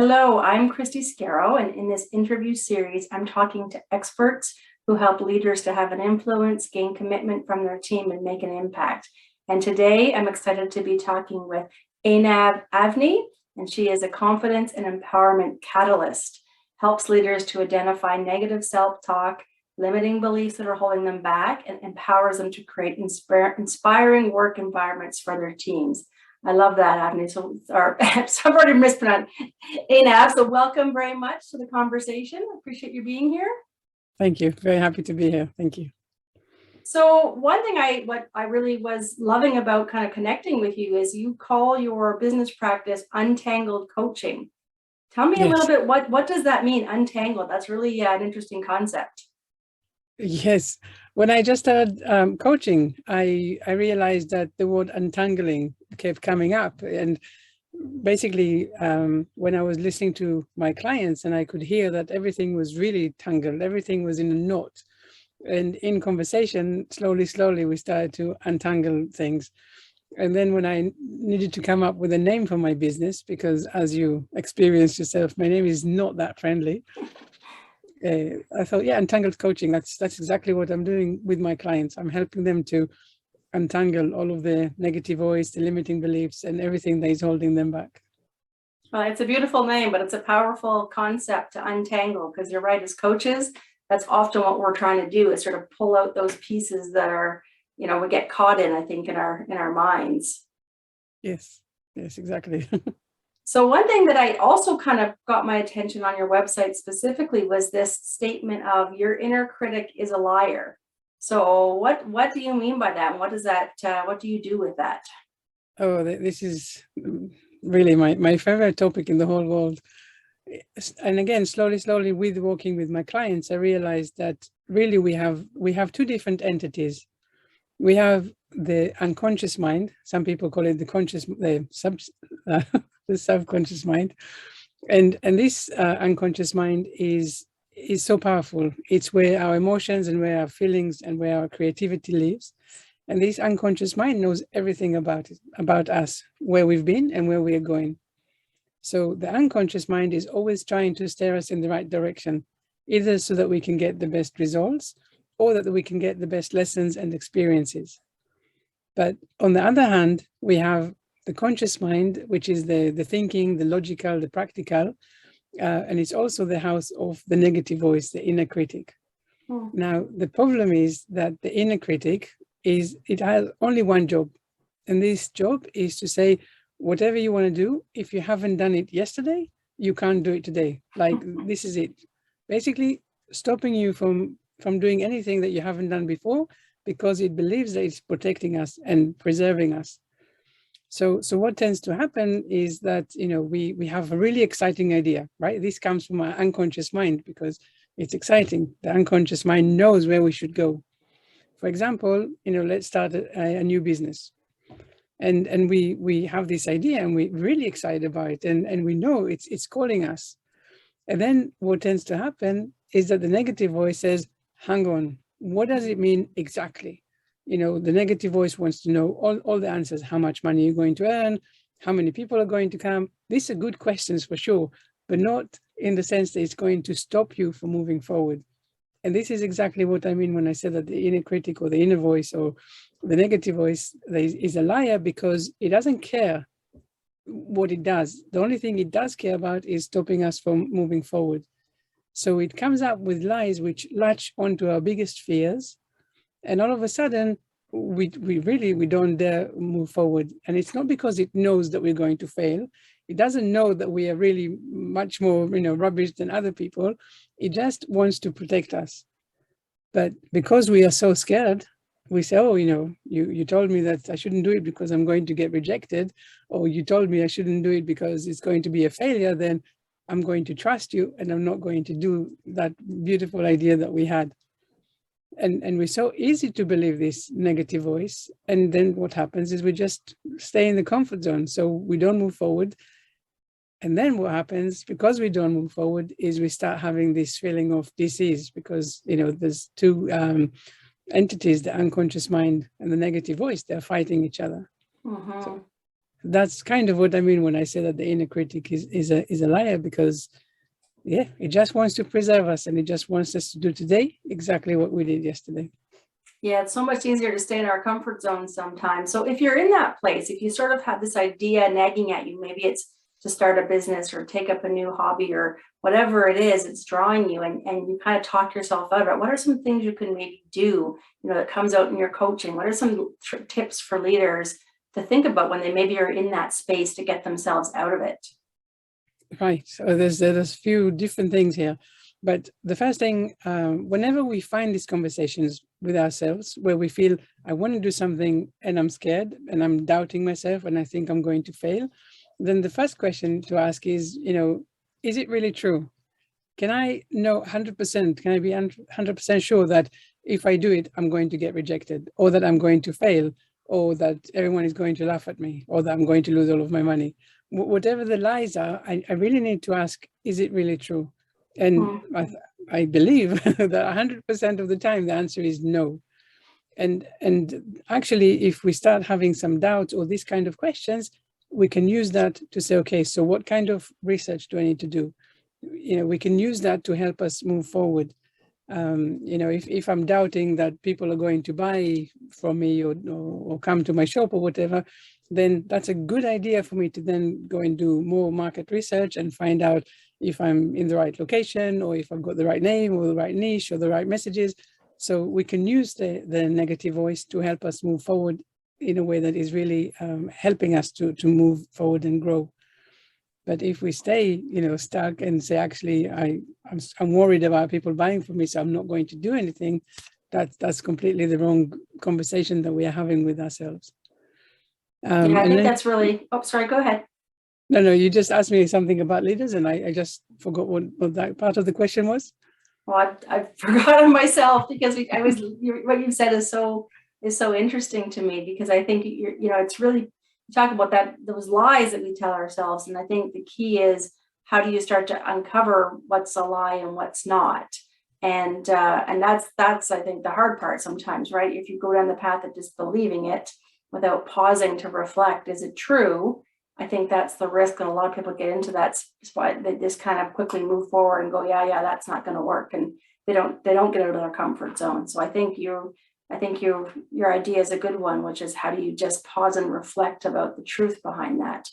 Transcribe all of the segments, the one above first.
Hello, I'm Christy Scarrow, and in this interview series, I'm talking to experts who help leaders to have an influence, gain commitment from their team, and make an impact. And today, I'm excited to be talking with Einav Avni, and she is a confidence and empowerment catalyst, helps leaders to identify negative self-talk, limiting beliefs that are holding them back, and empowers them to create inspiring work environments for their teams. I love that, Avni. So, I've already mispronounced Einav. So, welcome very much to the conversation. I appreciate you being here. Thank you. Very happy to be here. Thank you. So, one thing what I really was loving about kind of connecting with you is you call your business practice Untangled Coaching. Tell me a little bit, what does that mean, untangled? That's really an interesting concept. Yes. When I just started coaching, I realized that the word untangling kept coming up. And basically, when I was listening to my clients and I could hear that everything was really tangled, everything was in a knot. And in conversation, slowly, we started to untangle things. And then when I needed to come up with a name for my business, because as you experienced yourself, my name is not that friendly. I thought, untangled coaching, that's exactly what I'm doing with my clients. I'm helping them to untangle all of the negative voice, the limiting beliefs, and everything that is holding them back. Well, it's a beautiful name, but it's a powerful concept to untangle, because you're right, as coaches, that's often what we're trying to do, is sort of pull out those pieces that are, we get caught in, I think, in our minds. Yes, exactly. So one thing that I also kind of got my attention on your website specifically was this statement of your inner critic is a liar. So what do you mean by that? And what does that, what do you do with that? Oh, this is really my favorite topic in the whole world. And again, slowly with working with my clients, I realized that really we have two different entities. We have the unconscious mind. Some people call it the subconscious mind, and this unconscious mind is so powerful. It's where our emotions and where our feelings and where our creativity lives. And this unconscious mind knows everything about us, where we've been and where we are going. So the unconscious mind is always trying to steer us in the right direction, either so that we can get the best results or that we can get the best lessons and experiences. But on the other hand, we have the conscious mind, which is the thinking, the logical, the practical, and it's also the house of the negative voice, the inner critic. Now, the problem is that the inner critic it has only one job. And this job is to say, whatever you want to do, if you haven't done it yesterday, you can't do it today. Like, this is it. Basically, stopping you from doing anything that you haven't done before, because it believes that it's protecting us and preserving us. So what tends to happen is that, we have a really exciting idea, right? This comes from our unconscious mind because it's exciting. The unconscious mind knows where we should go. For example, let's start a new business. And we have this idea and we're really excited about it. And we know it's calling us. And then what tends to happen is that the negative voice says, hang on, what does it mean exactly? The negative voice wants to know all the answers. How much money you're going to earn, how many people are going to come. These are good questions for sure, but not in the sense that it's going to stop you from moving forward. And this is exactly what I mean when I said that the inner critic or the inner voice or the negative voice is a liar, because it doesn't care what it does. The only thing it does care about is stopping us from moving forward. So it comes up with lies which latch onto our biggest fears. And all of a sudden, we don't dare move forward. And it's not because it knows that we're going to fail. It doesn't know that we are really much more, rubbish than other people. It just wants to protect us. But because we are so scared, we say, oh, you told me that I shouldn't do it because I'm going to get rejected, or you told me I shouldn't do it because it's going to be a failure, then I'm going to trust you and I'm not going to do that beautiful idea that we had. And we're so easy to believe this negative voice. And then what happens is we just stay in the comfort zone. So we don't move forward. And then what happens, because we don't move forward, is we start having this feeling of disease, because, there's two entities, the unconscious mind and the negative voice, they're fighting each other. Mm-hmm. that's kind of what I mean when I say that the inner critic is a liar, because yeah, it just wants to preserve us, and it just wants us to do today exactly what we did yesterday. Yeah, it's so much easier to stay in our comfort zone sometimes. So if you're in that place, if you sort of have this idea nagging at you, maybe it's to start a business or take up a new hobby or whatever it is, it's drawing you, and you kind of talk yourself out of it. What are some things you can maybe do, that comes out in your coaching? What are some tips for leaders to think about when they maybe are in that space to get themselves out of it? Right. So there's a few different things here. But the first thing, whenever we find these conversations with ourselves where we feel, I want to do something and I'm scared and I'm doubting myself and I think I'm going to fail, then the first question to ask is, is it really true? Can I know 100%? Can I be 100% sure that if I do it, I'm going to get rejected, or that I'm going to fail, or that everyone is going to laugh at me, or that I'm going to lose all of my money? Whatever the lies are, I really need to ask, is it really true? And I believe that 100% of the time, the answer is no. And actually, if we start having some doubts or these kind of questions, we can use that to say, okay, so what kind of research do I need to do? We can use that to help us move forward. If I'm doubting that people are going to buy from me or come to my shop or whatever, then that's a good idea for me to then go and do more market research and find out if I'm in the right location, or if I've got the right name or the right niche or the right messages. So we can use the negative voice to help us move forward in a way that is really helping us to move forward and grow. But if we stay, stuck and say, actually, I'm worried about people buying from me, so I'm not going to do anything, that's completely the wrong conversation that we are having with ourselves. Yeah, I think that's really, sorry, go ahead. No, you just asked me something about leaders, and I just forgot what that part of the question was. Well, I forgot it myself, because what you've said is so interesting to me, because I think it's really, you talk about those lies that we tell ourselves, and I think the key is, how do you start to uncover what's a lie and what's not? And that's I think the hard part sometimes, right? If you go down the path of just believing it without pausing to reflect, is it true? I think that's the risk, and a lot of people get into that spot. They just kind of quickly move forward and go, yeah, that's not going to work, and they don't get out of their comfort zone. So I think your idea is a good one, which is, how do you just pause and reflect about the truth behind that?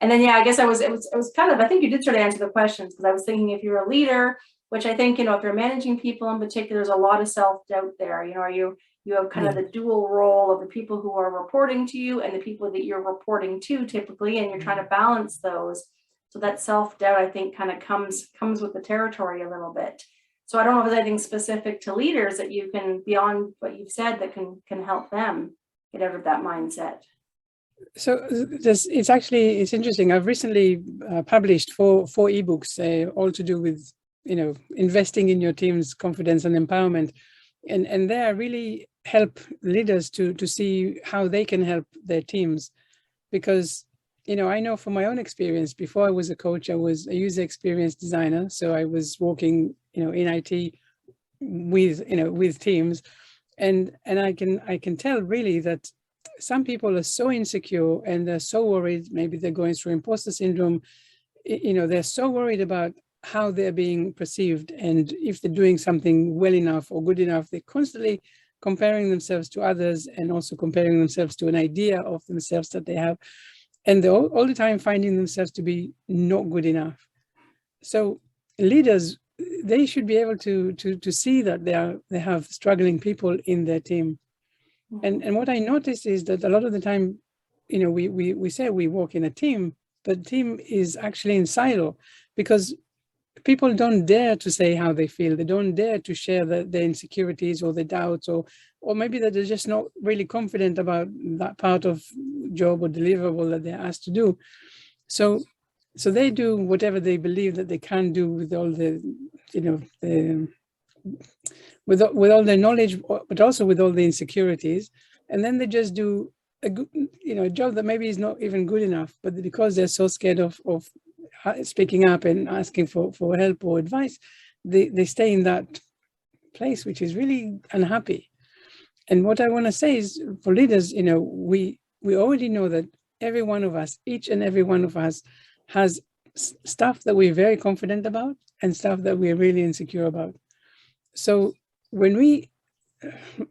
And then, I guess it was kind of, I think you did sort of answer the questions, because I was thinking, if you're a leader, which I think, if you're managing people in particular, there's a lot of self-doubt there. You have kind of the dual role of the people who are reporting to you and the people that you're reporting to typically, and you're trying to balance those. So that self-doubt, I think, kind of comes with the territory a little bit. So I don't know if there's anything specific to leaders that you can, beyond what you've said, that can help them get out of that mindset. So it's interesting. I've recently published four ebooks, all to do with investing in your team's confidence and empowerment, and they really help leaders to see how they can help their teams. Because I know from my own experience, before I was a coach, I was a user experience designer, so I was working in IT with teams, and I can tell really that some people are so insecure and they're so worried. Maybe they're going through imposter syndrome. They're so worried about how they're being perceived, and if they're doing something well enough or good enough. They're constantly comparing themselves to others, and also comparing themselves to an idea of themselves that they have. And they're all the time finding themselves to be not good enough. So leaders, they should be able to see that they have struggling people in their team. And what I noticed is that a lot of the time, we say we work in a team, but team is actually in silo, because people don't dare to say how they feel. They don't dare to share their insecurities or their doubts, or maybe that they're just not really confident about that part of job or deliverable that they're asked to do. So they do whatever they believe that they can do with all the, with all their knowledge, but also with all the insecurities. And then they just do a good, a job that maybe is not even good enough, but because they're so scared of speaking up and asking for help or advice, they stay in that place, which is really unhappy. And what I want to say is, for leaders, we already know that every one of us, each and every one of us has stuff that we're very confident about and stuff that we're really insecure about. So when we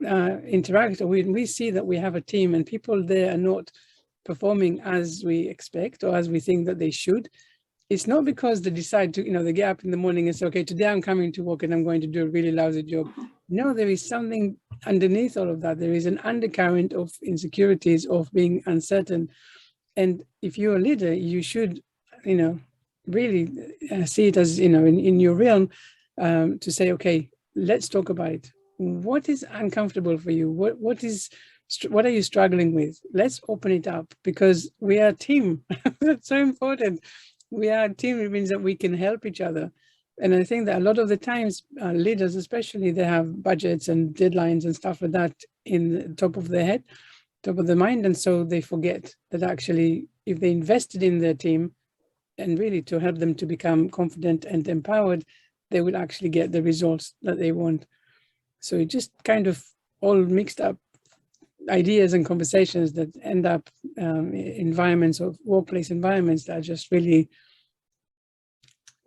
interact, or when we see that we have a team and people there are not performing as we expect or as we think that they should, it's not because they decide to, they get up in the morning and say, okay, today I'm coming to work and I'm going to do a really lousy job. No, there is something underneath all of that. There is an undercurrent of insecurities, of being uncertain. And if you're a leader, you should, really see it as, in your realm, to say, okay, let's talk about it. What is uncomfortable for you? What are you struggling with? Let's open it up, because we are a team. That's so important. We are a team. It means that we can help each other. And I think that a lot of the times, leaders especially, they have budgets and deadlines and stuff like that in the top of their head, top of their mind. And so they forget that actually, if they invested in their team and really to help them to become confident and empowered, they will actually get the results that they want. So it just kind of all mixed up ideas and conversations that end up environments, of workplace environments, that are just really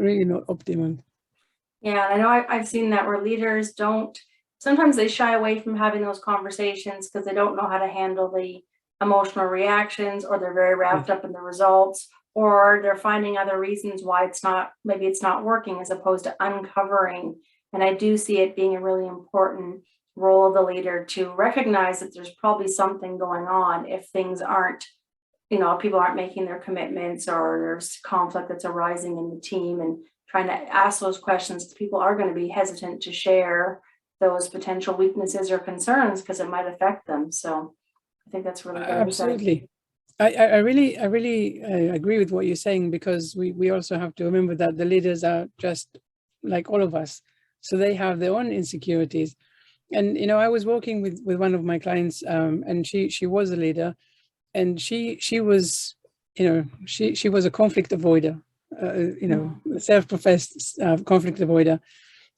not optimal. Yeah, I know I've seen that where leaders sometimes they shy away from having those conversations because they don't know how to handle the emotional reactions, or they're very wrapped up in the results, or they're finding other reasons why maybe it's not working, as opposed to uncovering. And I do see it being a really important role of the leader to recognize that there's probably something going on if things aren't, people aren't making their commitments, or there's conflict that's arising in the team, and trying to ask those questions. People are going to be hesitant to share those potential weaknesses or concerns because it might affect them. So I think that's really good. Absolutely. I really agree with what you're saying, because we also have to remember that the leaders are just like all of us. So they have their own insecurities. And, I was working with one of my clients, and she was a leader, and she was, she was a conflict avoider, self-professed conflict avoider.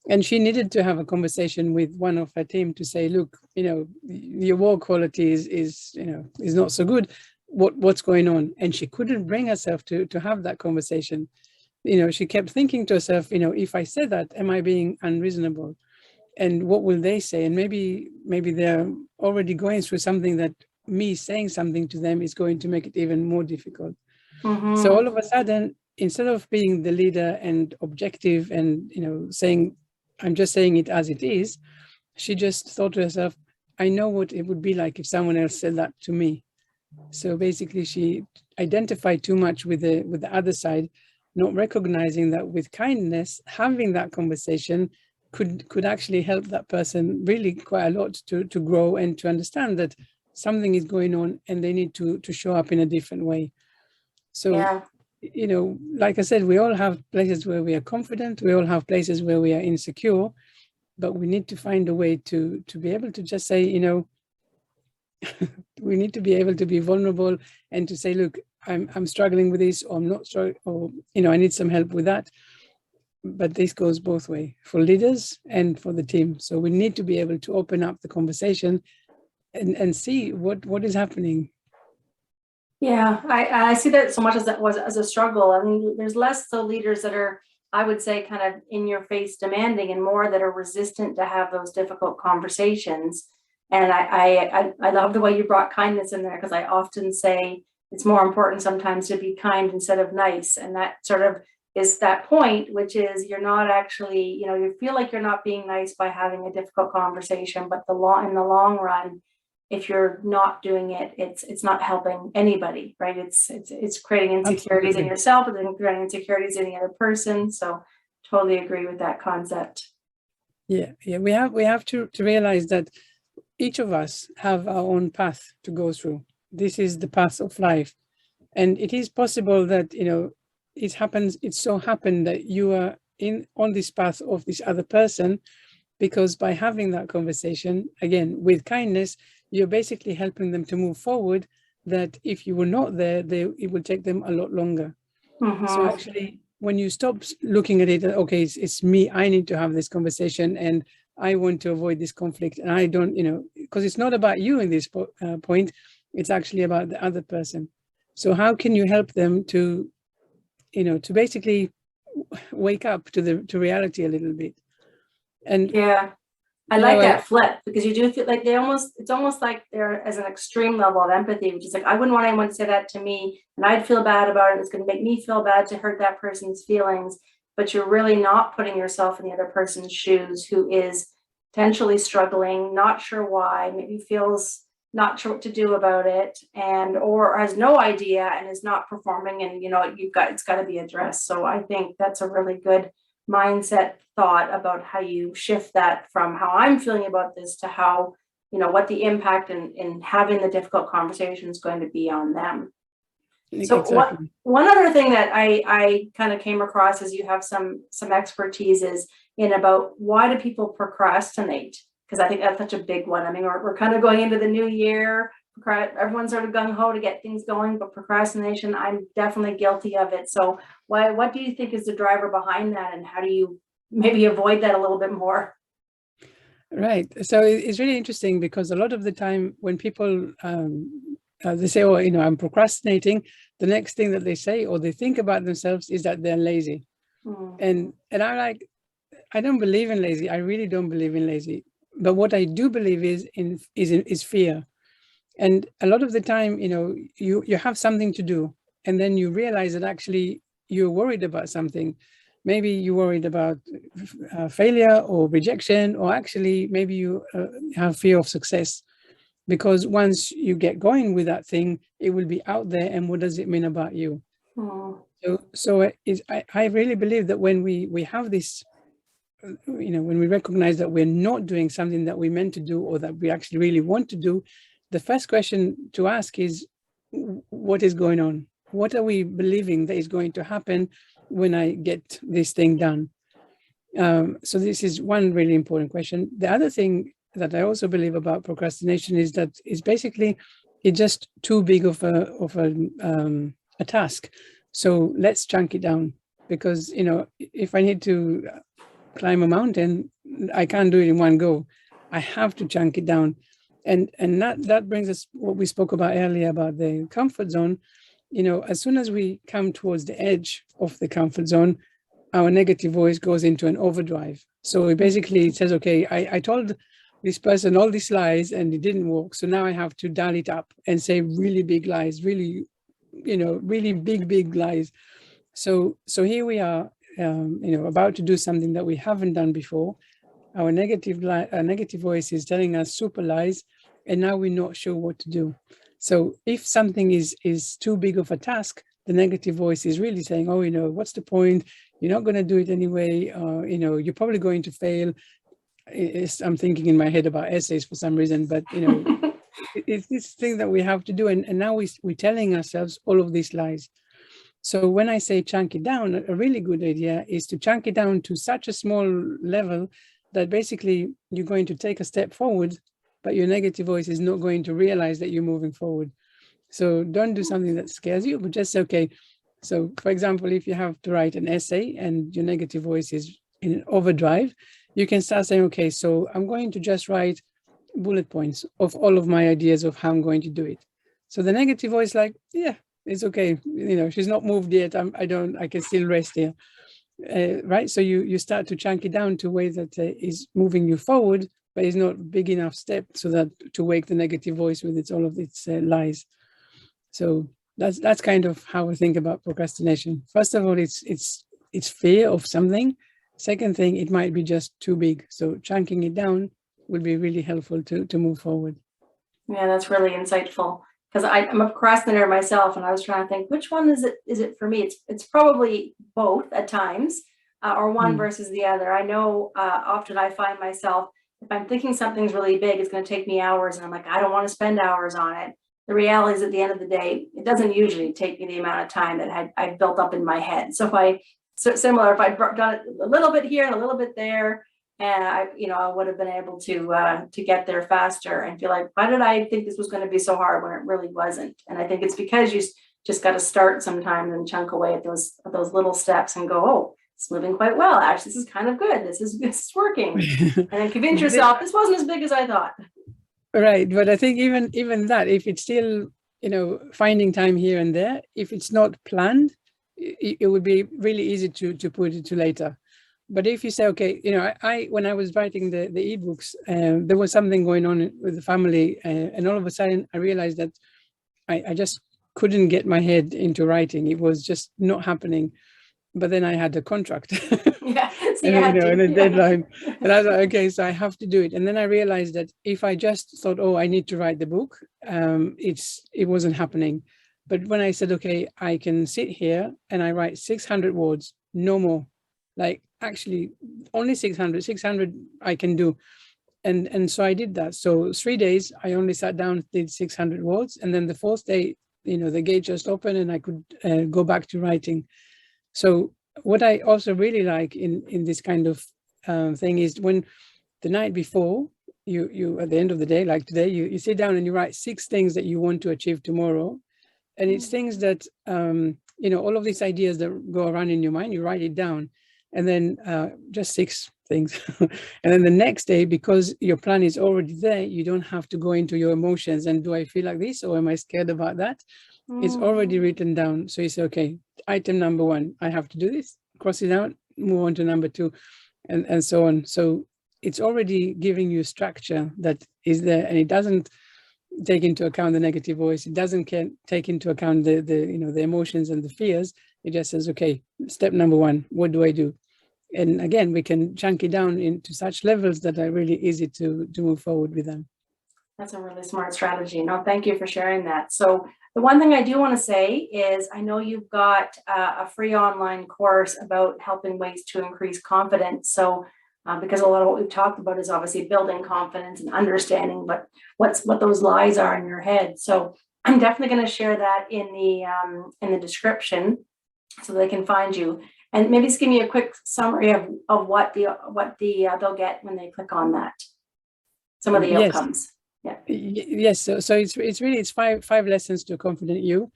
And she needed to have a conversation with one of her team to say, look, your work quality is not so good. What's going on? And she couldn't bring herself to have that conversation. She kept thinking to herself, if I said that, am I being unreasonable? And what will they say? And maybe they're already going through something that me saying something to them is going to make it even more difficult. So all of a sudden, instead of being the leader and objective and, saying, I'm just saying it as it is, she just thought to herself, I know what it would be like if someone else said that to me. So basically, she identified too much with the other side, not recognizing that with kindness, having that conversation could actually help that person really quite a lot to grow and to understand that something is going on and they need to show up in a different way. So, yeah. Like I said, we all have places where we are confident. We all have places where we are insecure, but we need to find a way to be able to just say, we need to be able to be vulnerable and to say, look, I'm struggling with this, or I'm not struggling, or, I need some help with that. But this goes both ways, for leaders and for the team. So we need to be able to open up the conversation and see what is happening. Yeah, I see that so much as a struggle. I mean, there's less so leaders that are, I would say, kind of in your face demanding, and more that are resistant to have those difficult conversations. And I love the way you brought kindness in there, because I often say it's more important sometimes to be kind instead of nice. And that sort of is that point, which is you're not actually, you feel like you're not being nice by having a difficult conversation, but in the long run, if you're not doing it, it's not helping anybody, right? It's creating insecurities in yourself, and then creating insecurities in the other person. So totally agree with that concept. Yeah. We have to realize that each of us have our own path to go through. This is the path of life. And it is possible that, it so happened that you are on this path of this other person, because by having that conversation, again, with kindness, you're basically helping them to move forward, that if you were not there, it would take them a lot longer. So actually, when you stop looking at it, okay, it's me, I need to have this conversation, and I want to avoid this conflict, and I don't, because it's not about you in this point, it's actually about the other person. So how can you help them to, to basically wake up to reality a little bit? And Yeah. I like that flip, because you do feel like it's almost like they're as an extreme level of empathy, which is like, I wouldn't want anyone to say that to me and I'd feel bad about it. It's going to make me feel bad to hurt that person's feelings. But you're really not putting yourself in the other person's shoes, who is potentially struggling, not sure why, maybe feels not sure what to do about it, and or has no idea and is not performing, and it's got to be addressed. So I think that's a really good mindset thought about how you shift that from how I'm feeling about this to how, what the impact in having the difficult conversation is going to be on them. So exactly. one other thing that I kind of came across is you have some expertise is in about why do people procrastinate? Because I think that's such a big one. I mean, we're kind of going into the new year. Everyone's sort of gung-ho to get things going, but procrastination, I'm definitely guilty of it. So what do you think is the driver behind that, and how do you maybe avoid that a little bit more? Right. So it's really interesting, because a lot of the time when people they say, oh, I'm procrastinating, the next thing that they say or they think about themselves is that they're lazy. And I'm like, I don't believe in lazy. I really don't believe in lazy. But what I do believe is fear. And a lot of the time, you have something to do, and then you realize that actually you're worried about something. Maybe you're worried about failure or rejection, or actually maybe you have fear of success. Because once you get going with that thing, it will be out there, and what does it mean about you? I really believe that when we have this, when we recognize that we're not doing something that we meant to do or that we actually really want to do, the first question to ask is, what is going on? What are we believing that is going to happen when I get this thing done? So this is one really important question. The other thing that I also believe about procrastination is that it's basically, it's just too big of a task. So let's chunk it down, because if I need to climb a mountain, I can't do it in one go. I have to chunk it down. And that brings us what we spoke about earlier about the comfort zone. As soon as we come towards the edge of the comfort zone, our negative voice goes into an overdrive. So it basically says, okay, I told this person all these lies and it didn't work. So now I have to dial it up and say really big lies, really, really big lies. So here we are, about to do something that we haven't done before. Our negative voice is telling us super lies, and now we're not sure what to do. So if something is too big of a task, the negative voice is really saying, oh, what's the point? You're not going to do it anyway. You're probably going to fail. I'm thinking in my head about essays for some reason, but it's this thing that we have to do, and now we're telling ourselves all of these lies. So when I say chunk it down, a really good idea is to chunk it down to such a small level that basically you're going to take a step forward, but your negative voice is not going to realize that you're moving forward. So don't do something that scares you, but just say, okay. So for example, if you have to write an essay and your negative voice is in overdrive, you can start saying, okay, so I'm going to just write bullet points of all of my ideas of how I'm going to do it. So the negative voice, like, yeah, it's okay. She's not moved yet. I can still rest here. Right. So you start to chunk it down to a way that is moving you forward, but it's not big enough step so that to wake the negative voice with all of its lies. So that's kind of how I think about procrastination. First of all, it's fear of something. Second thing, it might be just too big. So chunking it down will be really helpful to move forward. Yeah, that's really insightful, because I'm a procrastinator myself, and I was trying to think, which one is it for me? It's probably both at times, or one versus the other. I know often I find myself, if I'm thinking something's really big, it's going to take me hours, and I'm like, I don't want to spend hours on it. The reality is, at the end of the day, it doesn't usually take me the amount of time that I've built up in my head. So if I'd done it a little bit here and a little bit there, and I would have been able to get there faster, and feel like, why did I think this was going to be so hard when it really wasn't? And I think it's because you just got to start sometimes and chunk away at those little steps and go, oh, it's moving quite well. Actually, this is kind of good. This is working. And then convince yourself this wasn't as big as I thought. Right, but I think even that, if it's still finding time here and there. If it's not planned, it would be really easy to put it to later. But if you say, okay, I when I was writing the ebooks, there was something going on with the family, and all of a sudden I realized that I just couldn't get my head into writing. It was just not happening. But then I had a contract. Yeah, so and a deadline. And I was like, okay, so I have to do it. And then I realized that if I just thought, oh, I need to write the book, it wasn't happening. But when I said, okay, I can sit here and I write 600 words, no more. Like actually only 600 I can do. And so I did that. So 3 days, I only sat down, did 600 words. And then the fourth day, the gate just opened and I could go back to writing. So what I also really like in this kind of thing is when the night before, you at the end of the day, like today, you sit down and you write 6 things that you want to achieve tomorrow. And it's things that, all of these ideas that go around in your mind, you write it down, and then just 6 things. And then the next day, because your plan is already there, you don't have to go into your emotions and do I feel like this or am I scared about that? It's already written down. So you say, okay, item number 1, I have to do this, cross it out, move on to number 2, and so on. So it's already giving you structure that is there, and it doesn't take into account the negative voice. It doesn't take into account the emotions and the fears. It just says, okay, step number 1, what do I do? And again, we can chunk it down into such levels that are really easy to move forward with them. That's a really smart strategy. No, thank you for sharing that. So the one thing I do want to say is I know you've got a free online course about helping ways to increase confidence. So because a lot of what we've talked about is obviously building confidence and understanding what those lies are in your head. So I'm definitely going to share that in the description so they can find you. And maybe just give me a quick summary of what they'll get when they click on that. Some of the outcomes. Yeah. Yes. So it's five lessons to a confident you,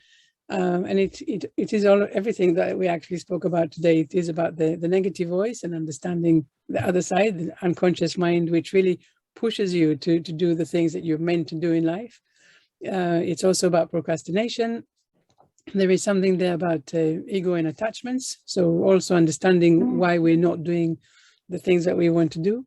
and it is everything that we actually spoke about today. It is about the negative voice and understanding the other side, the unconscious mind, which really pushes you to do the things that you're meant to do in life. It's also about procrastination. There is something there about ego and attachments. So also understanding why we're not doing the things that we want to do.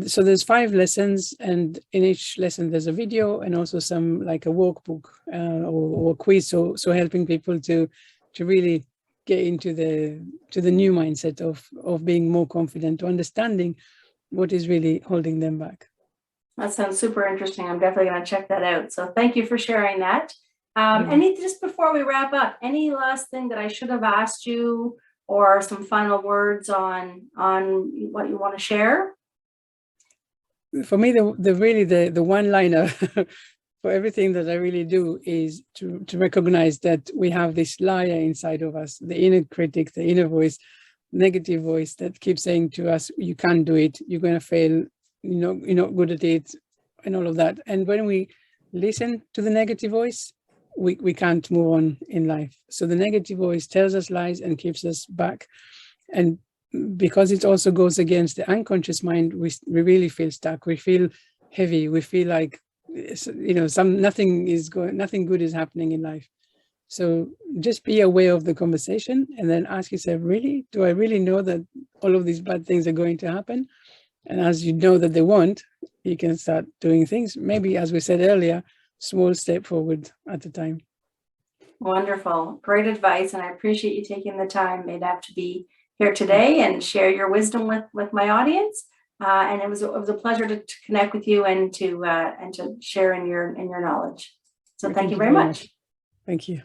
So there's 5 lessons, and in each lesson there's a video and also some like a workbook or a quiz. So helping people to really get into the new mindset of being more confident, to understanding what is really holding them back. That sounds super interesting. I'm definitely going to check that out. So thank you for sharing that. Just before we wrap up, any last thing that I should have asked you, or some final words on what you want to share? For me, the one-liner for everything that I really do is to recognize that we have this liar inside of us, the inner critic, the inner voice, negative voice that keeps saying to us, you can't do it, you're going to fail, you're not good at it, and all of that. And when we listen to the negative voice, we can't move on in life. So the negative voice tells us lies and keeps us back. And because it also goes against the unconscious mind, we really feel stuck. We feel heavy. We feel like, nothing good is happening in life. So just be aware of the conversation and then ask yourself, really, do I really know that all of these bad things are going to happen? And as you know that they won't, you can start doing things. Maybe, as we said earlier, small step forward at a time. Wonderful. Great advice. And I appreciate you taking the time, einav, to be here today and share your wisdom with my audience. And it was a pleasure to connect with you and to share in your knowledge. So thank you very much. Thank you.